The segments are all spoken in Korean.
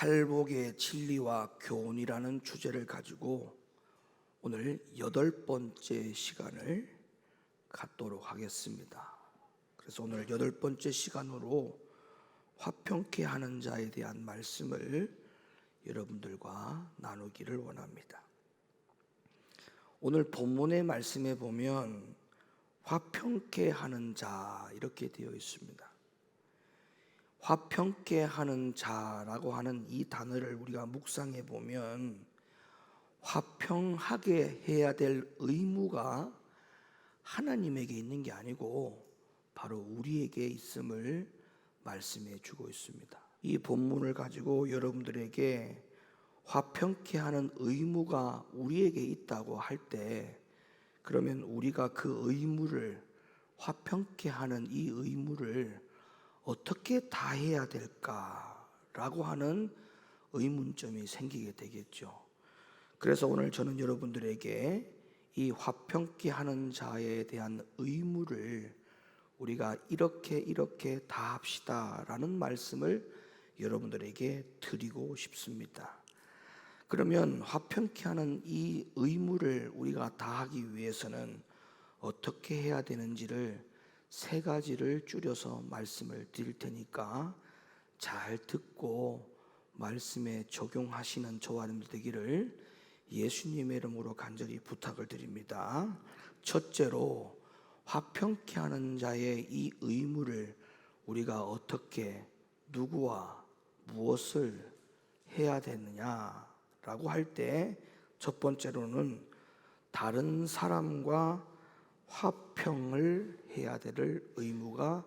팔복의 진리와 교훈이라는 주제를 가지고 오늘 8번째 시간을 갖도록 하겠습니다. 그래서 오늘 8번째 시간으로 화평케 하는 자에 대한 말씀을 여러분들과 나누기를 원합니다. 오늘 본문의 말씀에 보면 화평케 하는 자 이렇게 되어 있습니다. 화평케 하는 자라고 하는 이 단어를 우리가 묵상해 보면 화평하게 해야 될 의무가 하나님에게 있는 게 아니고 바로 우리에게 있음을 말씀해 주고 있습니다. 이 본문을 가지고 여러분들에게 화평케 하는 의무가 우리에게 있다고 할 때, 그러면 우리가 그 의무를, 화평케 하는 이 의무를 어떻게 다해야 될까라고 하는 의문점이 생기게 되겠죠. 그래서 오늘 저는 여러분들에게 이 화평케 하는 자에 대한 의무를 우리가 이렇게 다 합시다라는 말씀을 여러분들에게 드리고 싶습니다. 그러면 화평케 하는 이 의무를 우리가 다하기 위해서는 어떻게 해야 되는지를 3가지를 줄여서 말씀을 드릴 테니까 잘 듣고 말씀에 적용하시는 저와 여러분들 되기를 예수님의 이름으로 간절히 부탁을 드립니다. 첫째로, 화평케 하는 자의 이 의무를 우리가 어떻게, 누구와 무엇을 해야 되느냐라고 할 때, 첫 번째로는 다른 사람과 화평을 해야 될 의무가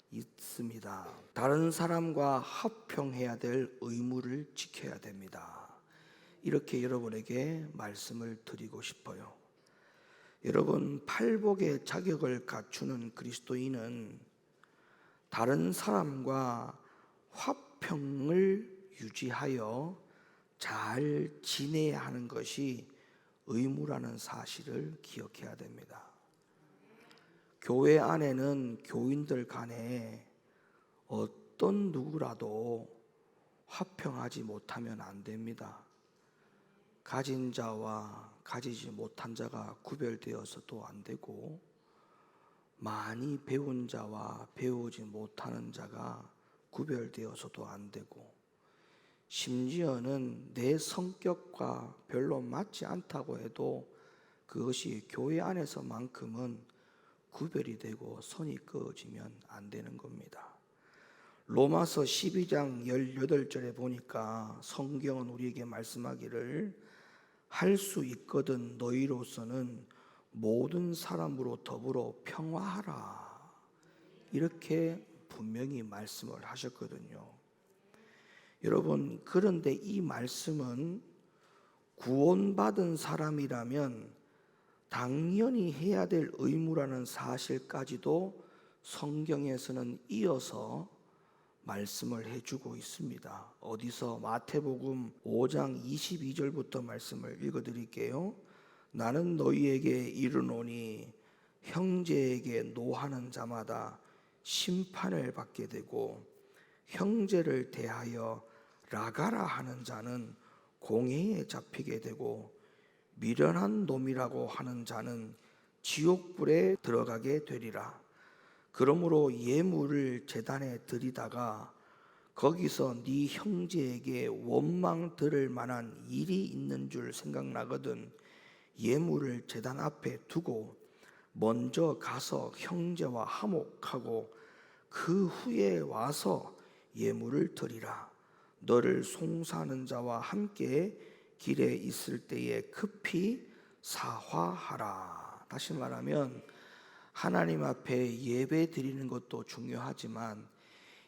있습니다. 다른 사람과 화평해야 될 의무를 지켜야 됩니다. 이렇게 여러분에게 말씀을 드리고 싶어요. 여러분, 팔복의 자격을 갖추는 그리스도인은 다른 사람과 화평을 유지하여 잘 지내야 하는 것이 의무라는 사실을 기억해야 됩니다. 교회 안에는 교인들 간에 어떤 누구라도 화평하지 못하면 안 됩니다. 가진 자와 가지지 못한 자가 구별되어서도 안 되고, 많이 배운 자와 배우지 못하는 자가 구별되어서도 안 되고, 심지어는 내 성격과 별로 맞지 않다고 해도 그것이 교회 안에서만큼은 구별이 되고 선이 그어지면 안 되는 겁니다. 로마서 12장 18절에 보니까 성경은 우리에게 말씀하기를 할 수 있거든 너희로서는 모든 사람으로 더불어 평화하라, 이렇게 분명히 말씀을 하셨거든요. 여러분, 그런데 이 말씀은 구원받은 사람이라면 당연히 해야 될 의무라는 사실까지도 성경에서는 이어서 말씀을 해주고 있습니다. 어디서? 마태복음 5장 22절부터 말씀을 읽어드릴게요. 나는 너희에게 이르노니 형제에게 노하는 자마다 심판을 받게 되고 형제를 대하여 라가라 하는 자는 공회에 잡히게 되고 미련한 놈이라고 하는 자는 지옥불에 들어가게 되리라. 그러므로 예물을 제단에 드리다가 거기서 네 형제에게 원망 들을 만한 일이 있는 줄 생각나거든 예물을 제단 앞에 두고 먼저 가서 형제와 화목하고 그 후에 와서 예물을 드리라. 너를 송사하는 자와 함께 길에 있을 때에 급히 사화하라. 다시 말하면 하나님 앞에 예배 드리는 것도 중요하지만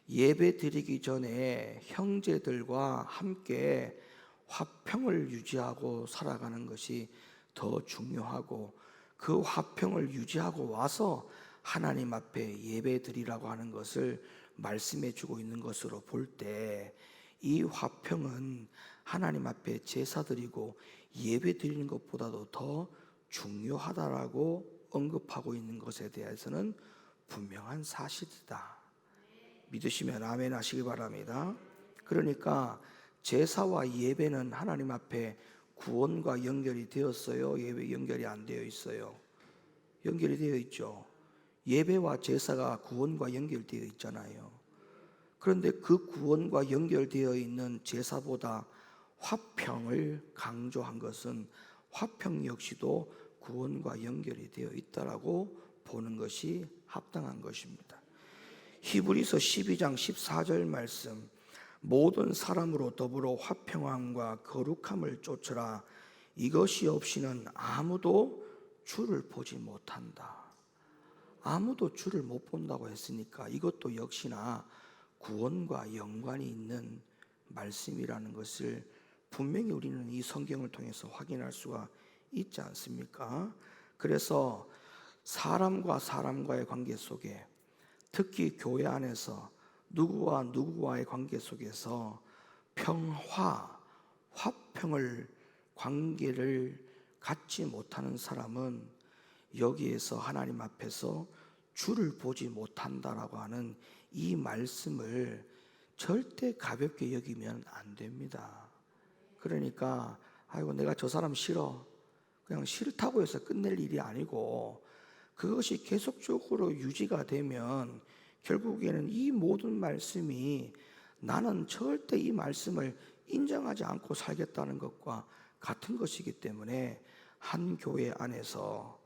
예배 드리기 전에 형제들과 함께 화평을 유지하고 살아가는 것이 더 중요하고, 그 화평을 유지하고 와서 하나님 앞에 예배 드리라고 하는 것을 말씀해 주고 있는 것으로 볼 때, 이 화평은 하나님 앞에 제사 드리고 예배 드리는 것보다도 더 중요하다라고 언급하고 있는 것에 대해서는 분명한 사실이다. 믿으시면 아멘 하시기 바랍니다. 그러니까 제사와 예배는 하나님 앞에 구원과 연결이 되었어요? 예배 연결이 안 되어 있어요? 연결이 되어 있죠. 예배와 제사가 구원과 연결되어 있잖아요. 그런데 그 구원과 연결되어 있는 제사보다 화평을 강조한 것은 화평 역시도 구원과 연결이 되어 있다라고 보는 것이 합당한 것입니다. 히브리서 12장 14절 말씀, 모든 사람으로 더불어 화평함과 거룩함을 쫓으라. 이것이 없이는 아무도 주를 보지 못한다. 아무도 주를 못 본다고 했으니까 이것도 역시나 구원과 연관이 있는 말씀이라는 것을 분명히 우리는 이 성경을 통해서 확인할 수가 있지 않습니까? 그래서 사람과 사람과의 관계 속에, 특히 교회 안에서 누구와 누구와의 관계 속에서 화평을 관계를 갖지 못하는 사람은 여기에서 하나님 앞에서 주를 보지 못한다라고 하는 이 말씀을 절대 가볍게 여기면 안 됩니다. 그러니까 아이고 내가 저 사람 싫어, 그냥 싫다고 해서 끝낼 일이 아니고, 그것이 계속적으로 유지가 되면 결국에는 이 모든 말씀이 나는 절대 이 말씀을 인정하지 않고 살겠다는 것과 같은 것이기 때문에 한 교회 안에서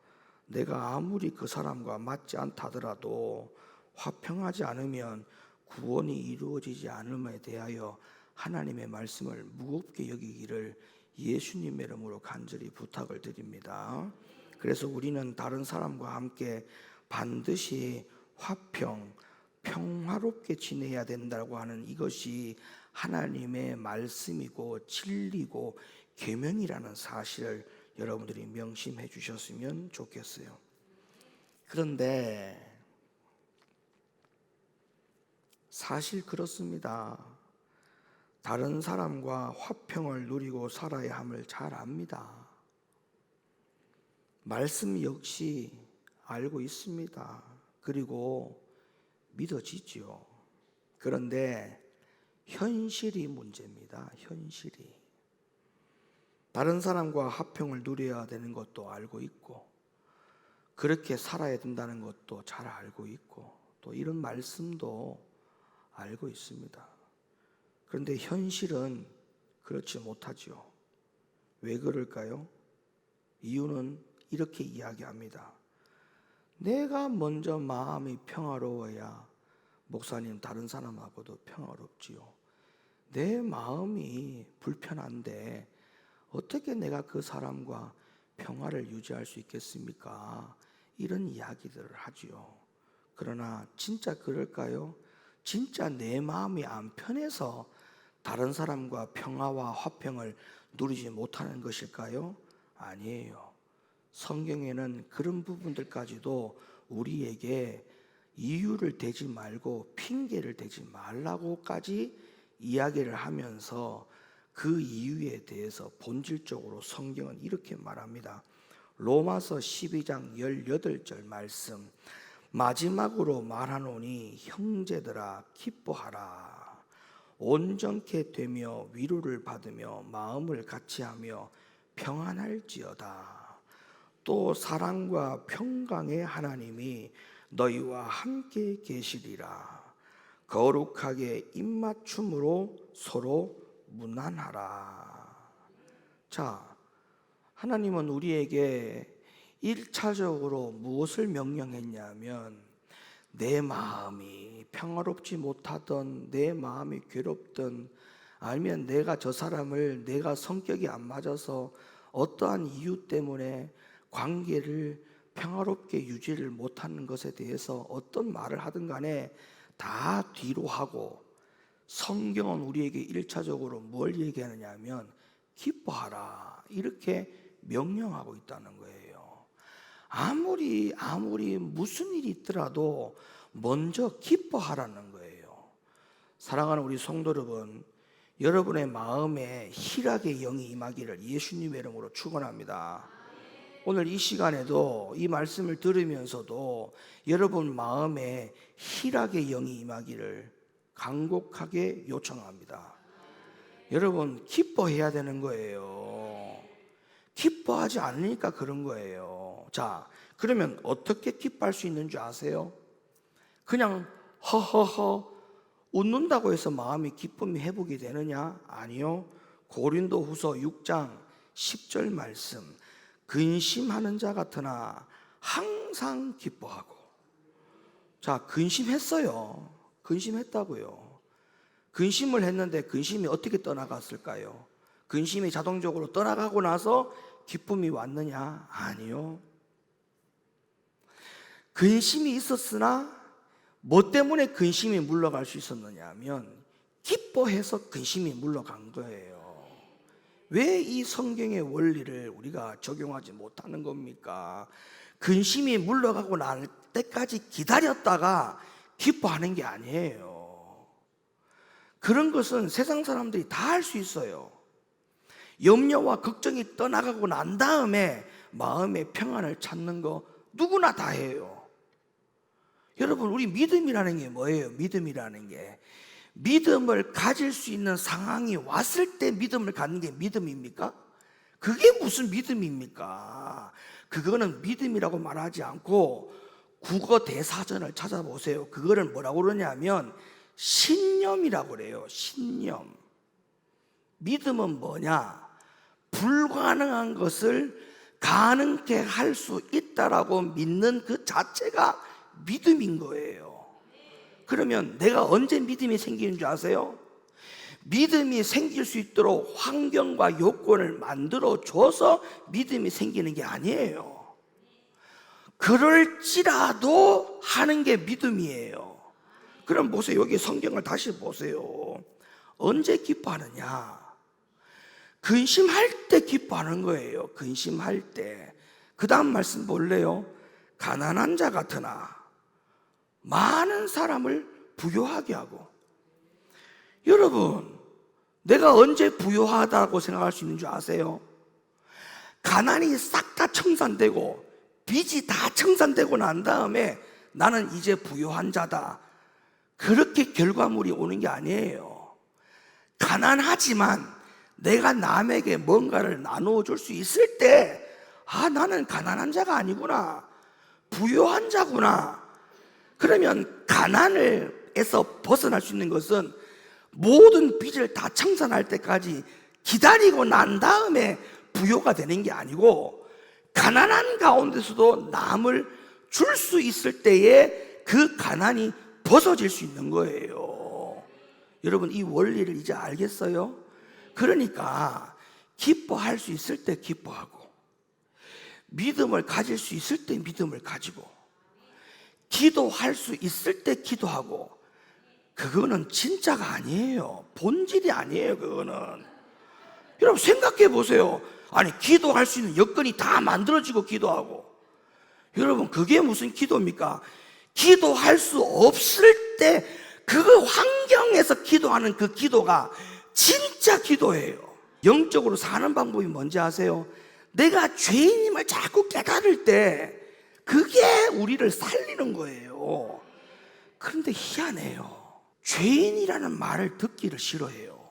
내가 아무리 그 사람과 맞지 않다더라도 화평하지 않으면 구원이 이루어지지 않음에 대하여 하나님의 말씀을 무겁게 여기기를 예수님의 이름으로 간절히 부탁을 드립니다. 그래서 우리는 다른 사람과 함께 반드시 평화롭게 지내야 된다고 하는 이것이 하나님의 말씀이고 진리고 계명이라는 사실을 여러분들이 명심해 주셨으면 좋겠어요. 그런데 사실 그렇습니다. 다른 사람과 화평을 누리고 살아야 함을 잘 압니다. 말씀 역시 알고 있습니다. 그리고 믿어지죠. 그런데 현실이 문제입니다. 현실이. 다른 사람과 화평을 누려야 되는 것도 알고 있고, 그렇게 살아야 된다는 것도 잘 알고 있고, 또 이런 말씀도 알고 있습니다. 그런데 현실은 그렇지 못하죠. 왜 그럴까요? 이유는 이렇게 이야기합니다. 내가 먼저 마음이 평화로워야 목사님 다른 사람하고도 평화롭지요. 내 마음이 불편한데 어떻게 내가 그 사람과 평화를 유지할 수 있겠습니까? 이런 이야기들을 하지요. 그러나 진짜 그럴까요? 진짜 내 마음이 안 편해서 다른 사람과 평화와 화평을 누리지 못하는 것일까요? 아니에요. 성경에는 그런 부분들까지도 우리에게 이유를 대지 말고 핑계를 대지 말라고까지 이야기를 하면서 그 이유에 대해서 본질적으로 성경은 이렇게 말합니다. 로마서 12장 18절 말씀, 마지막으로 말하노니 형제들아 기뻐하라. 온전케 되며 위로를 받으며 마음을 같이하며 평안할지어다. 또 사랑과 평강의 하나님이 너희와 함께 계시리라. 거룩하게 입맞춤으로 서로 무난하라. 자, 하나님은 우리에게 1차적으로 무엇을 명령했냐면, 내 마음이 평화롭지 못하던, 내 마음이 괴롭던, 아니면 내가 저 사람을 내가 성격이 안 맞아서 어떠한 이유 때문에 관계를 평화롭게 유지를 못하는 것에 대해서 어떤 말을 하든 간에 다 뒤로 하고, 성경은 우리에게 1차적으로 뭘 얘기하느냐 하면 기뻐하라, 이렇게 명령하고 있다는 거예요. 아무리 무슨 일이 있더라도 먼저 기뻐하라는 거예요. 사랑하는 우리 성도 여러분, 여러분의 마음에 희락의 영이 임하기를 예수님의 이름으로 축원합니다. 오늘 이 시간에도 이 말씀을 들으면서도 여러분 마음에 희락의 영이 임하기를 간곡하게 요청합니다. 여러분, 기뻐해야 되는 거예요. 기뻐하지 않으니까 그런 거예요. 자, 그러면 어떻게 기뻐할 수 있는 줄 아세요? 그냥 허허허 웃는다고 해서 마음이 기쁨이 회복이 되느냐? 아니요. 고린도후서 6장 10절 말씀, 근심하는 자 같으나 항상 기뻐하고. 자, 근심했어요. 근심했다고요. 근심을 했는데 근심이 어떻게 떠나갔을까요? 근심이 자동적으로 떠나가고 나서 기쁨이 왔느냐? 아니요. 근심이 있었으나 뭐 때문에 근심이 물러갈 수 있었느냐 하면 기뻐해서 근심이 물러간 거예요. 왜 이 성경의 원리를 우리가 적용하지 못하는 겁니까? 근심이 물러가고 날 때까지 기다렸다가 기뻐하는 게 아니에요. 그런 것은 세상 사람들이 다 할 수 있어요. 염려와 걱정이 떠나가고 난 다음에 마음의 평안을 찾는 거 누구나 다 해요. 여러분, 우리 믿음이라는 게 뭐예요? 믿음이라는 게 믿음을 가질 수 있는 상황이 왔을 때 믿음을 갖는 게 믿음입니까? 그게 무슨 믿음입니까? 그거는 믿음이라고 말하지 않고 국어 대사전을 찾아보세요. 그거를 뭐라고 그러냐면 신념이라고 그래요. 신념. 믿음은 뭐냐? 불가능한 것을 가능케 할 수 있다라고 믿는 그 자체가 믿음인 거예요. 그러면 내가 언제 믿음이 생기는 줄 아세요? 믿음이 생길 수 있도록 환경과 요건을 만들어 줘서 믿음이 생기는 게 아니에요. 그럴지라도 하는 게 믿음이에요. 그럼 보세요. 여기 성경을 다시 보세요. 언제 기뻐하느냐? 근심할 때 기뻐하는 거예요. 근심할 때. 그 다음 말씀 볼래요? 가난한 자 같으나 많은 사람을 부유하게 하고. 여러분, 내가 언제 부유하다고 생각할 수 있는 줄 아세요? 가난이 싹 다 청산되고 빚이 다 청산되고 난 다음에 나는 이제 부유한 자다, 그렇게 결과물이 오는 게 아니에요. 가난하지만 내가 남에게 뭔가를 나누어 줄 수 있을 때, 아, 나는 가난한 자가 아니구나, 부유한 자구나. 그러면 가난에서 벗어날 수 있는 것은 모든 빚을 다 청산할 때까지 기다리고 난 다음에 부유가 되는 게 아니고, 가난한 가운데서도 남을 줄 수 있을 때에 그 가난이 벗어질 수 있는 거예요. 여러분, 이 원리를 이제 알겠어요? 그러니까 기뻐할 수 있을 때 기뻐하고, 믿음을 가질 수 있을 때 믿음을 가지고, 기도할 수 있을 때 기도하고, 그거는 진짜가 아니에요. 본질이 아니에요. 그거는. 여러분, 생각해 보세요. 아니, 기도할 수 있는 여건이 다 만들어지고 기도하고, 여러분, 그게 무슨 기도입니까? 기도할 수 없을 때 그 환경에서 기도하는 그 기도가 진짜 기도예요. 영적으로 사는 방법이 뭔지 아세요? 내가 죄인임을 자꾸 깨달을 때 그게 우리를 살리는 거예요. 그런데 희한해요. 죄인이라는 말을 듣기를 싫어해요.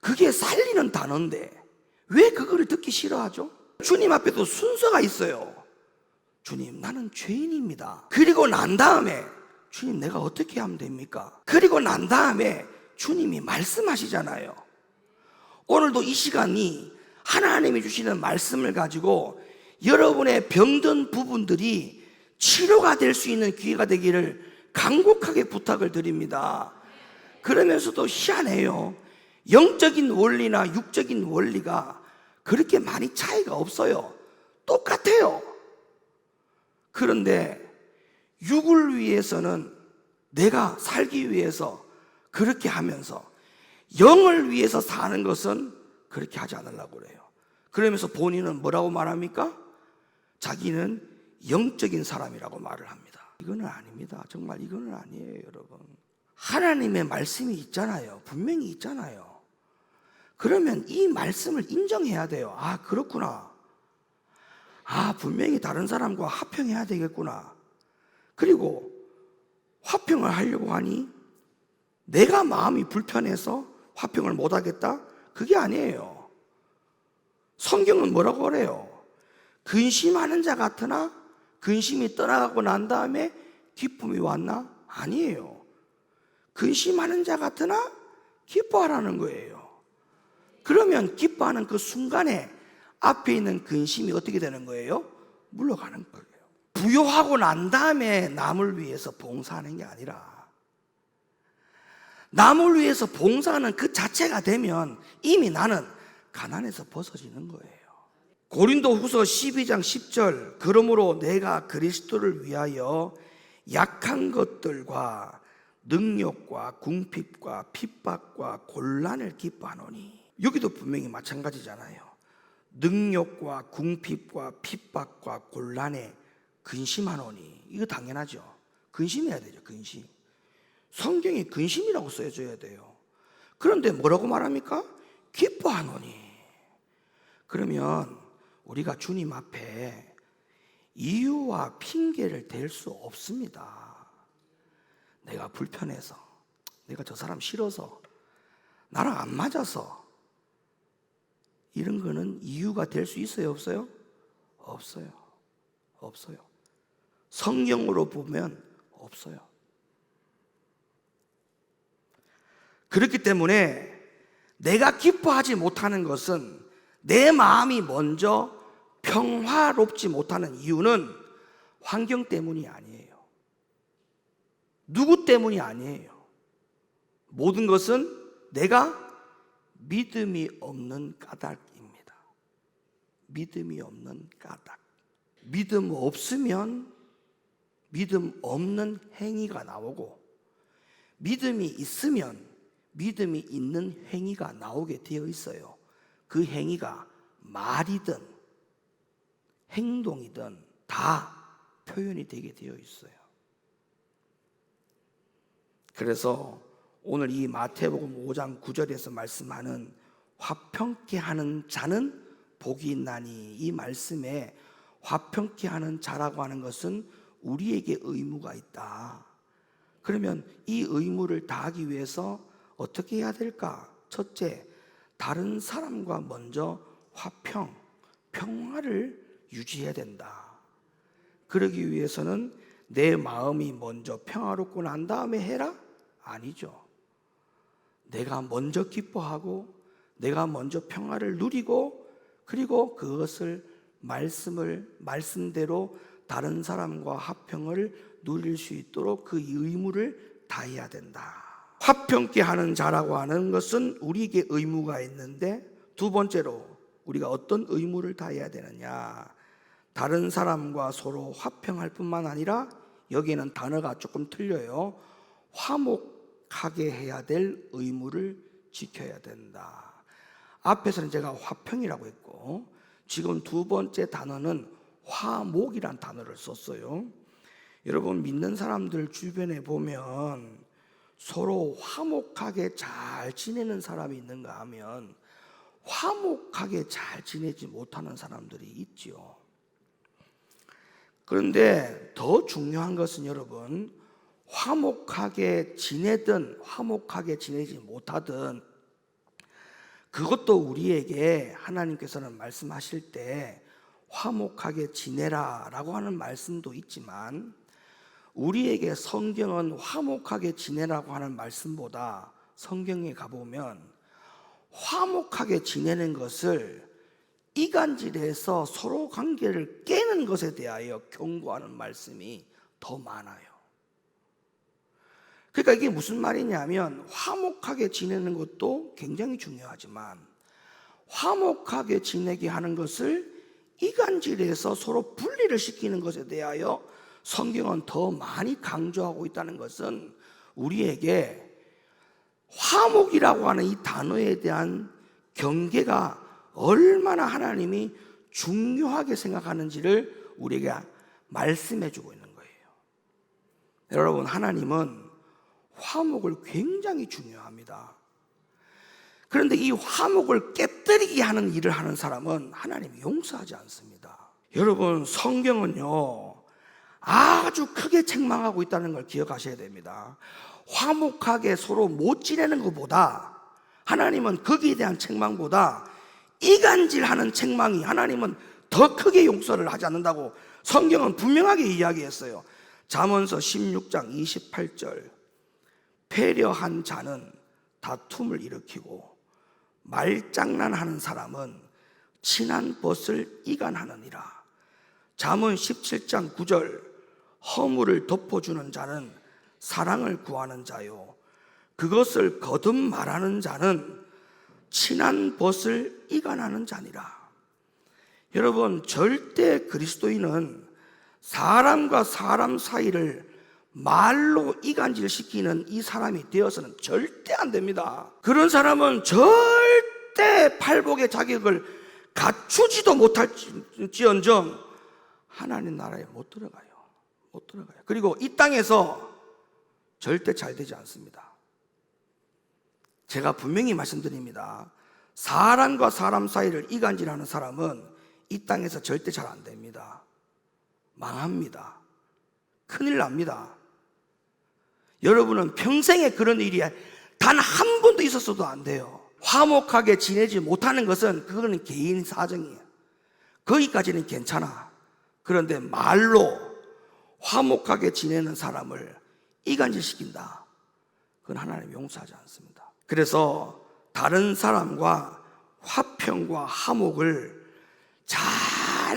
그게 살리는 단어인데 왜 그거를 듣기 싫어하죠? 주님 앞에도 순서가 있어요. 주님, 나는 죄인입니다. 그리고 난 다음에 주님, 내가 어떻게 하면 됩니까? 그리고 난 다음에 주님이 말씀하시잖아요. 오늘도 이 시간이 하나님이 주시는 말씀을 가지고 여러분의 병든 부분들이 치료가 될 수 있는 기회가 되기를 간곡하게 부탁을 드립니다. 그러면서도 희한해요. 영적인 원리나 육적인 원리가 그렇게 많이 차이가 없어요. 똑같아요. 그런데 육을 위해서는 내가 살기 위해서 그렇게 하면서 영을 위해서 사는 것은 그렇게 하지 않으려고 그래요. 그러면서 본인은 뭐라고 말합니까? 자기는 영적인 사람이라고 말을 합니다. 이거는 아닙니다. 정말 이거는 아니에요, 여러분. 하나님의 말씀이 있잖아요. 분명히 있잖아요. 그러면 이 말씀을 인정해야 돼요. 아, 그렇구나. 아, 분명히 다른 사람과 화평해야 되겠구나. 그리고 화평을 하려고 하니 내가 마음이 불편해서 화평을 못하겠다? 그게 아니에요. 성경은 뭐라고 그래요? 근심하는 자 같으나 근심이 떠나가고 난 다음에 기쁨이 왔나? 아니에요. 근심하는 자 같으나 기뻐하라는 거예요. 그러면 기뻐하는 그 순간에 앞에 있는 근심이 어떻게 되는 거예요? 물러가는 거예요. 부요하고 난 다음에 남을 위해서 봉사하는 게 아니라 남을 위해서 봉사하는 그 자체가 되면 이미 나는 가난에서 벗어지는 거예요. 고린도후서 12장 10절, 그러므로 내가 그리스도를 위하여 약한 것들과 능력과 궁핍과 핍박과 곤란을 기뻐하노니. 여기도 분명히 마찬가지잖아요. 능력과 궁핍과 핍박과 곤란에 근심하노니. 이거 당연하죠. 근심해야 되죠. 근심. 성경에 근심이라고 써줘야 돼요. 그런데 뭐라고 말합니까? 기뻐하노니. 그러면 우리가 주님 앞에 이유와 핑계를 댈 수 없습니다. 내가 불편해서, 내가 저 사람 싫어서, 나랑 안 맞아서, 이런 거는 이유가 될 수 있어요, 없어요? 없어요. 없어요. 성경으로 보면 없어요. 그렇기 때문에 내가 기뻐하지 못하는 것은 내 마음이 먼저 평화롭지 못하는 이유는 환경 때문이 아니에요. 누구 때문이 아니에요. 모든 것은 내가 믿음이 없는 까닭입니다. 믿음이 없는 까닭. 믿음 없으면 믿음 없는 행위가 나오고, 믿음이 있으면 믿음이 있는 행위가 나오게 되어 있어요. 그 행위가 말이든 행동이든 다 표현이 되게 되어 있어요. 그래서 오늘 이 마태복음 5장 9절에서 말씀하는 화평케 하는 자는 복이 있나니, 이 말씀에 화평케 하는 자라고 하는 것은 우리에게 의무가 있다. 그러면 이 의무를 다하기 위해서 어떻게 해야 될까? 첫째, 다른 사람과 먼저 평화를 유지해야 된다. 그러기 위해서는 내 마음이 먼저 평화롭고 난 다음에 해라? 아니죠. 내가 먼저 기뻐하고 내가 먼저 평화를 누리고, 그리고 그것을 말씀대로 다른 사람과 화평을 누릴 수 있도록 그 의무를 다해야 된다. 화평케 하는 자라고 하는 것은 우리에게 의무가 있는데, 두 번째로 우리가 어떤 의무를 다해야 되느냐? 다른 사람과 서로 화평할 뿐만 아니라, 여기에는 단어가 조금 틀려요. 화목하게 해야 될 의무를 지켜야 된다. 앞에서는 제가 화평이라고 했고, 지금 두 번째 단어는 화목이란 단어를 썼어요. 여러분, 믿는 사람들 주변에 보면 서로 화목하게 잘 지내는 사람이 있는가 하면 화목하게 잘 지내지 못하는 사람들이 있죠. 그런데 더 중요한 것은 여러분, 화목하게 지내든 화목하게 지내지 못하든 그것도 우리에게 하나님께서는 말씀하실 때 화목하게 지내라 라고 하는 말씀도 있지만, 우리에게 성경은 화목하게 지내라고 하는 말씀보다 성경에 가보면 화목하게 지내는 것을 이간질해서 서로 관계를 깨는 것에 대하여 경고하는 말씀이 더 많아요. 그러니까 이게 무슨 말이냐면, 화목하게 지내는 것도 굉장히 중요하지만 화목하게 지내게 하는 것을 이간질해서 서로 분리를 시키는 것에 대하여 성경은 더 많이 강조하고 있다는 것은 우리에게 화목이라고 하는 이 단어에 대한 경계가 얼마나 하나님이 중요하게 생각하는지를 우리에게 말씀해 주고 있는 거예요. 여러분, 하나님은 화목을 굉장히 중요합니다. 그런데 이 화목을 깨뜨리게 하는 일을 하는 사람은 하나님이 용서하지 않습니다. 여러분, 성경은요 아주 크게 책망하고 있다는 걸 기억하셔야 됩니다. 화목하게 서로 못 지내는 것보다, 하나님은 거기에 대한 책망보다 이간질하는 책망이 하나님은 더 크게 용서를 하지 않는다고 성경은 분명하게 이야기했어요. 잠언서 16장 28절, 패려한 자는 다툼을 일으키고 말장난하는 사람은 친한 벗을 이간하느니라. 잠언 17장 9절, 허물을 덮어주는 자는 사랑을 구하는 자요, 그것을 거듭 말하는 자는 친한 벗을 이간하는 자니라. 여러분, 절대 그리스도인은 사람과 사람 사이를 말로 이간질시키는 이 사람이 되어서는 절대 안 됩니다. 그런 사람은 절대 팔복의 자격을 갖추지도 못할지언정 하나님 나라에 못 들어가요. 그리고 이 땅에서 절대 잘 되지 않습니다. 제가 분명히 말씀드립니다. 사람과 사람 사이를 이간질하는 사람은 이 땅에서 절대 잘 안 됩니다. 망합니다. 큰일 납니다. 여러분은 평생에 그런 일이 단 한 번도 있었어도 안 돼요. 화목하게 지내지 못하는 것은 그거는 개인 사정이에요. 거기까지는 괜찮아. 그런데 말로 화목하게 지내는 사람을 이간질시킨다, 그건 하나님 용서하지 않습니다. 그래서 다른 사람과 화평과 화목을 잘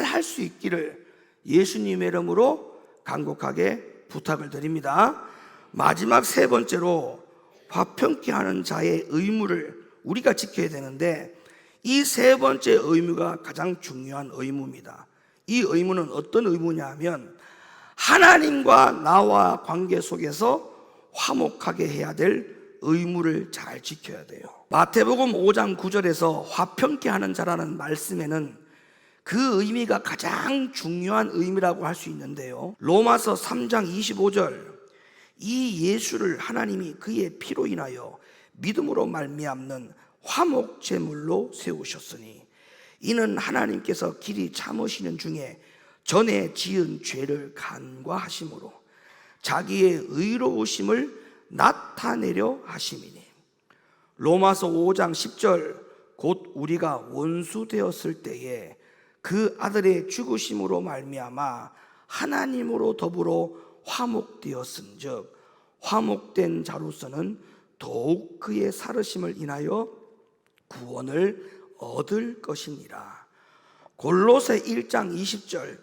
할 수 있기를 예수님의 이름으로 간곡하게 부탁을 드립니다. 마지막 세 번째로, 화평케 하는 자의 의무를 우리가 지켜야 되는데, 이 세 번째 의무가 가장 중요한 의무입니다. 이 의무는 어떤 의무냐 하면 하나님과 나와 관계 속에서 화목하게 해야 될 의무를 잘 지켜야 돼요. 마태복음 5장 9절에서 화평케 하는 자라는 말씀에는 그 의미가 가장 중요한 의미라고 할 수 있는데요, 로마서 3장 25절, 이 예수를 하나님이 그의 피로 인하여 믿음으로 말미암는 화목 제물로 세우셨으니 이는 하나님께서 길이 참으시는 중에 전에 지은 죄를 간과하심으로 자기의 의로우심을 나타내려 하심이니. 로마서 5장 10절, 곧 우리가 원수 되었을 때에 그 아들의 죽으심으로 말미암아 하나님으로 더불어 화목되었은즉 화목된 자로서는 더욱 그의 살으심을 인하여 구원을 얻을 것이니라. 골로새 1장 20절,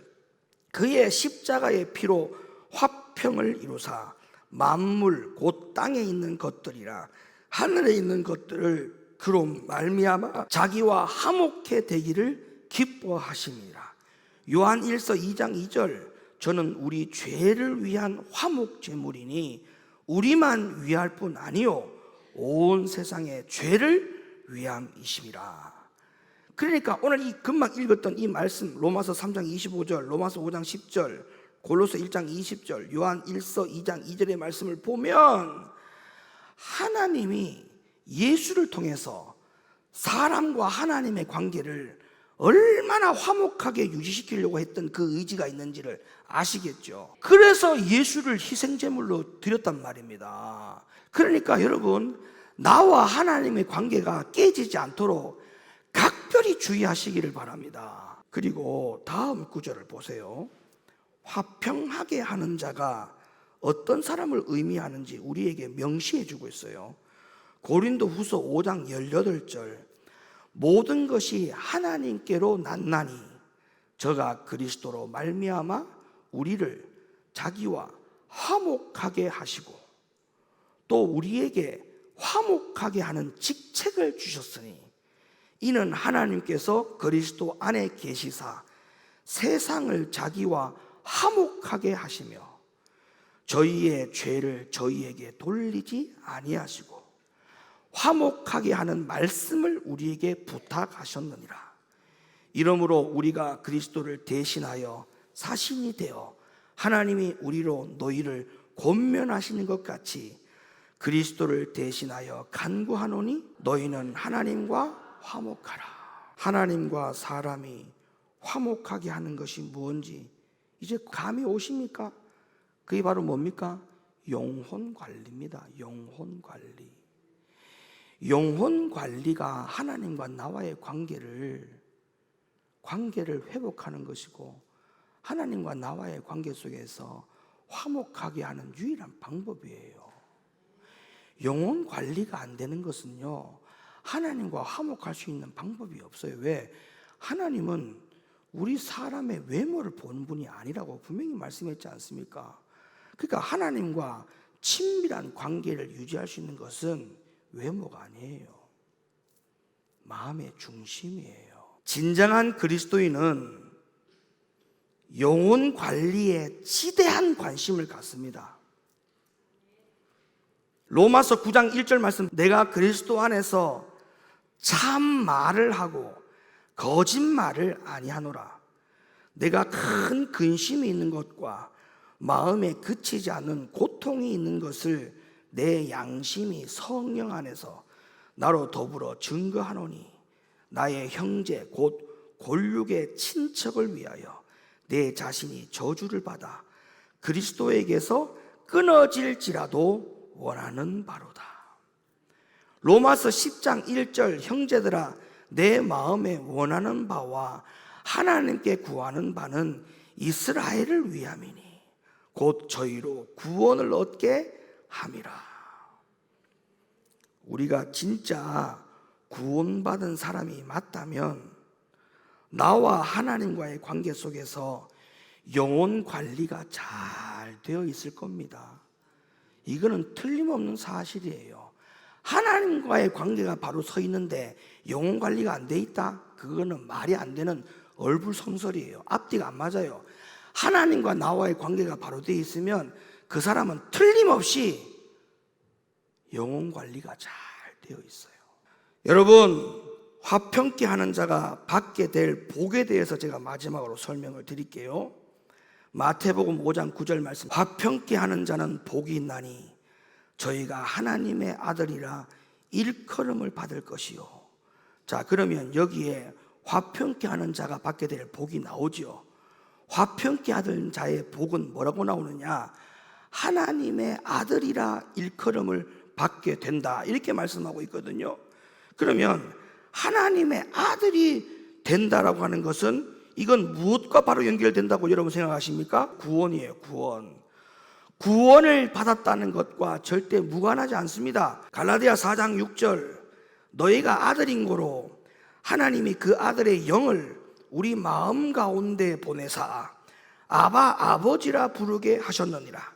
그의 십자가의 피로 화평을 이루사 만물 곧 땅에 있는 것들이라 하늘에 있는 것들을 그로 말미암아 자기와 화목해 되기를 기뻐하심이라. 요한 1서 2장 2절, 저는 우리 죄를 위한 화목 제물이니 우리만 위할 뿐 아니요 온 세상의 죄를 위함이심이라. 그러니까 오늘 이 금방 읽었던 이 말씀, 로마서 3장 25절, 로마서 5장 10절, 골로새 1장 20절, 요한 1서 2장 2절의 말씀을 보면 하나님이 예수를 통해서 사람과 하나님의 관계를 얼마나 화목하게 유지시키려고 했던 그 의지가 있는지를 아시겠죠. 그래서 예수를 희생제물로 드렸단 말입니다. 그러니까 여러분, 나와 하나님의 관계가 깨지지 않도록 각별히 주의하시기를 바랍니다. 그리고 다음 구절을 보세요. 화평하게 하는 자가 어떤 사람을 의미하는지 우리에게 명시해 주고 있어요. 고린도후서 5장 18절, 모든 것이 하나님께로 났나니 저가 그리스도로 말미암아 우리를 자기와 화목하게 하시고 또 우리에게 화목하게 하는 직책을 주셨으니 이는 하나님께서 그리스도 안에 계시사 세상을 자기와 화목하게 하시며 저희의 죄를 저희에게 돌리지 아니하시고 화목하게 하는 말씀을 우리에게 부탁하셨느니라. 이러므로 우리가 그리스도를 대신하여 사신이 되어 하나님이 우리로 너희를 권면하시는 것 같이 그리스도를 대신하여 간구하노니 너희는 하나님과 화목하라. 하나님과 사람이 화목하게 하는 것이 무엇인지 이제 감이 오십니까? 그게 바로 뭡니까? 영혼 관리입니다. 영혼 관리. 영혼 관리가 하나님과 나와의 관계를 회복하는 것이고, 하나님과 나와의 관계 속에서 화목하게 하는 유일한 방법이에요. 영혼 관리가 안 되는 것은요, 하나님과 화목할 수 있는 방법이 없어요. 왜? 하나님은 우리 사람의 외모를 보는 분이 아니라고 분명히 말씀했지 않습니까? 그러니까 하나님과 친밀한 관계를 유지할 수 있는 것은 외모가 아니에요. 마음의 중심이에요. 진정한 그리스도인은 영혼 관리에 지대한 관심을 갖습니다. 로마서 9장 1절 말씀, 내가 그리스도 안에서 참 말을 하고 거짓말을 아니하노라. 내가 큰 근심이 있는 것과 마음에 그치지 않는 고통이 있는 것을 내 양심이 성령 안에서 나로 더불어 증거하노니, 나의 형제 곧 골육의 친척을 위하여 내 자신이 저주를 받아 그리스도에게서 끊어질지라도 원하는 바로다. 로마서 10장 1절, 형제들아 내 마음에 원하는 바와 하나님께 구하는 바는 이스라엘을 위함이니 곧 저희로 구원을 얻게 함이라. 우리가 진짜 구원받은 사람이 맞다면 나와 하나님과의 관계 속에서 영혼 관리가 잘 되어 있을 겁니다. 이거는 틀림없는 사실이에요. 하나님과의 관계가 바로 서 있는데 영혼 관리가 안 돼 있다? 그거는 말이 안 되는 얼불성설이에요. 앞뒤가 안 맞아요. 하나님과 나와의 관계가 바로 되어 있으면 그 사람은 틀림없이 영혼 관리가 잘 되어 있어요. 여러분, 화평케 하는 자가 받게 될 복에 대해서 제가 마지막으로 설명을 드릴게요. 마태복음 5장 9절 말씀, 화평케 하는 자는 복이 있나니 저희가 하나님의 아들이라 일컬음을 받을 것이요. 자, 그러면 여기에 화평케 하는 자가 받게 될 복이 나오죠. 화평케 하는 자의 복은 뭐라고 나오느냐? 하나님의 아들이라 일컬음을 받게 된다, 이렇게 말씀하고 있거든요. 그러면 하나님의 아들이 된다라고 하는 것은 이건 무엇과 바로 연결된다고 여러분 생각하십니까? 구원이에요. 구원을 받았다는 것과 절대 무관하지 않습니다. 갈라디아 4장 6절, 너희가 아들인 고로 하나님이 그 아들의 영을 우리 마음 가운데 보내사 아바 아버지라 부르게 하셨느니라.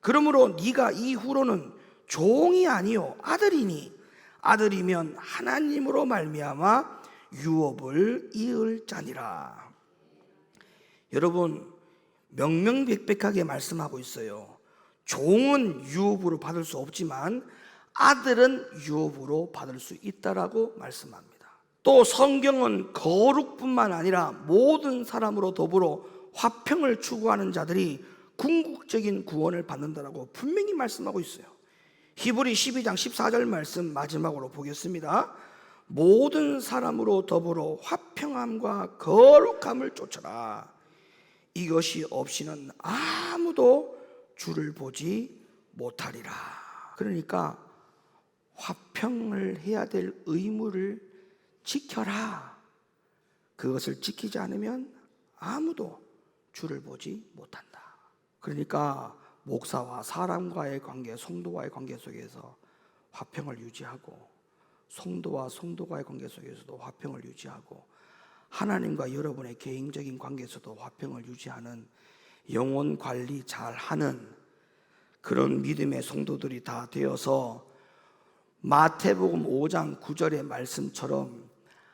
그러므로 네가 이후로는 종이 아니요 아들이니 아들이면 하나님으로 말미암아 유업을 이을 자니라. 여러분, 명명백백하게 말씀하고 있어요. 종은 유업으로 받을 수 없지만 아들은 유업으로 받을 수 있다라고 말씀합니다. 또 성경은 거룩뿐만 아니라 모든 사람으로 더불어 화평을 추구하는 자들이 궁극적인 구원을 받는다라고 분명히 말씀하고 있어요. 히브리 12장 14절 말씀 마지막으로 보겠습니다. 모든 사람으로 더불어 화평함과 거룩함을 쫓아라. 이것이 없이는 아무도 주를 보지 못하리라. 그러니까 화평을 해야 될 의무를 지켜라. 그것을 지키지 않으면 아무도 주를 보지 못한다. 그러니까 목사와 사람과의 관계, 성도와의 관계 속에서 화평을 유지하고, 성도와 성도와의 관계 속에서도 화평을 유지하고, 하나님과 여러분의 개인적인 관계에서도 화평을 유지하는, 영혼 관리 잘하는 그런 믿음의 성도들이 다 되어서 마태복음 5장 9절의 말씀처럼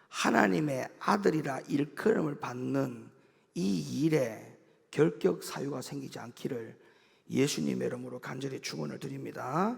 하나님의 아들이라 일컬음을 받는 이 일에 결격 사유가 생기지 않기를 예수님의 이름으로 간절히 축원을 드립니다.